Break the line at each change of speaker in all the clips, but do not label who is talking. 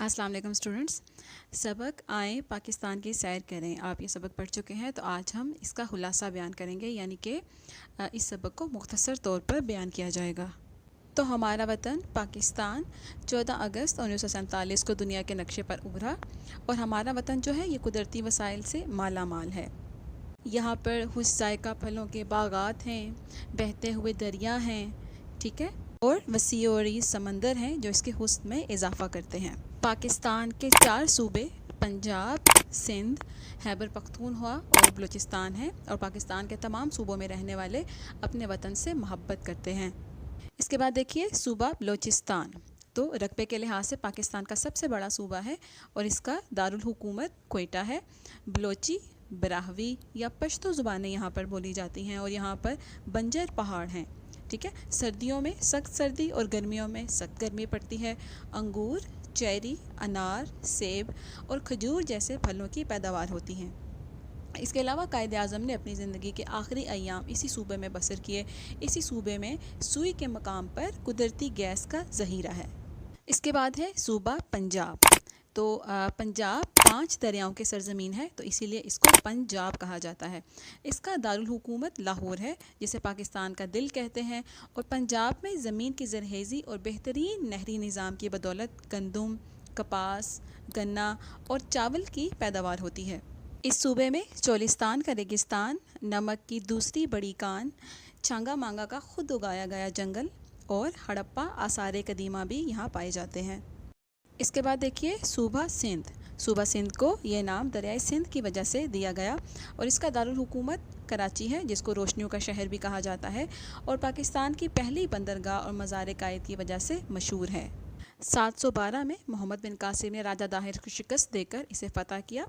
अस्सलाम वालेकुम स्टूडेंट्स। सबक आए पाकिस्तान की सैर करें, आप ये सबक पढ़ चुके हैं। तो आज हम इसका खुलासा बयान करेंगे, यानी कि इस सबक को मुख्तसर तौर पर बयान किया जाएगा। तो हमारा वतन पाकिस्तान 14 अगस्त 1947 को दुनिया के नक्शे पर उभरा और हमारा वतन जो है ये कुदरती वसाइल से माला माल है। यहाँ पर खुश जायका फलों के बागात हैं, बहते हुए दरिया हैं, ठीक है, और वसी और समंदर हैं जो इसके हुस्न में इजाफा करते हैं। पाकिस्तान के 4 सूबे पंजाब, सिंध, खैबर पख्तूनख्वा और बलूचिस्तान हैं और पाकिस्तान के तमाम सूबों में रहने वाले अपने वतन से मोहब्बत करते हैं। इसके बाद देखिए सूबा बलूचिस्तान, तो रकबे के लिहाज से पाकिस्तान का सबसे बड़ा सूबा है और इसका दारुल हुकूमत कोयटा है। बलोची, ब्राहवी या पश्तो ज़ुबानें यहाँ पर बोली जाती हैं और यहाँ पर बंजर पहाड़ हैं, ठीक है। सर्दियों में सख्त सर्दी और गर्मियों में सख्त गर्मी पड़ती है। अंगूर, चेरी, अनार, सेब और खजूर जैसे फलों की पैदावार होती हैं। इसके अलावा कायद आज़म ने अपनी ज़िंदगी के आखिरी अय्याम इसी सूबे में बसर किए। इसी सूबे में सुई के मकाम पर कुदरती गैस का ज़हीरा है। इसके बाद है सूबा पंजाब, तो पंजाब 5 दरियाओं की सरज़मीन है, तो इसीलिए इसको पंजाब कहा जाता है। इसका दारुल हुकूमत लाहौर है, जिसे पाकिस्तान का दिल कहते हैं, और पंजाब में ज़मीन की ज़रखेज़ी और बेहतरीन नहरी निज़ाम की बदौलत गंदम, कपास, गन्ना और चावल की पैदावार होती है। इस सूबे में चोलिस्तान का रेगिस्तान, नमक की दूसरी बड़ी कान, छांगा मांगा का खुद उगाया गया जंगल और हड़प्पा आसार कदीमा भी यहाँ पाए जाते हैं। इसके बाद देखिए सूबा सिंध। सूबा सिंध को ये नाम दरियाए सिंध की वजह से दिया गया और इसका दारुल हुकूमत कराची है, जिसको रोशनियों का शहर भी कहा जाता है और पाकिस्तान की पहली बंदरगाह और मज़ार कायद की वजह से मशहूर है। 712 में मोहम्मद बिन कासिम ने राजा दाहिर को शिकस्त देकर इसे फ़तह किया।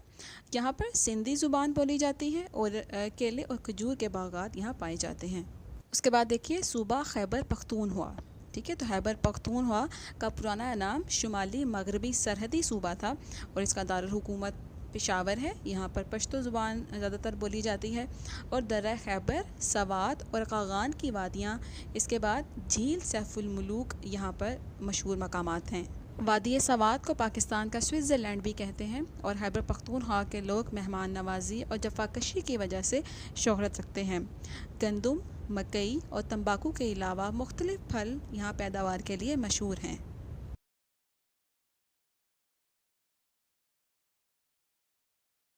यहाँ पर सिंधी ज़ुबान बोली जाती है और केले और खजूर के बागात यहाँ पाए जाते हैं। उसके बाद देखिए सूबा खैबर पख्तूनख्वा, ठीक है। तो खैबर पख्तूनख्वा का पुराना नाम शुमाली मगरबी सरहदी सूबा था और इसका दारुल हुकूमत पेशावर है। यहाँ पर पश्तो ज़ुबान ज़्यादातर बोली जाती है और दर्रा खैबर, सवात और कागान की वादियाँ, इसके बाद झील सैफुल मुलूक यहाँ पर मशहूर मकामात हैं। वादी सवात को पाकिस्तान का स्विट्ज़रलैंड भी कहते हैं और खैबर पख्तूनख्वा के लोग मेहमान नवाजी और जफाकशी की वजह से शोहरत रखते हैं। गंदम, मकई और तंबाकू के अलावा मुख्तलिफ फल यहाँ पैदावार के लिए मशहूर हैं।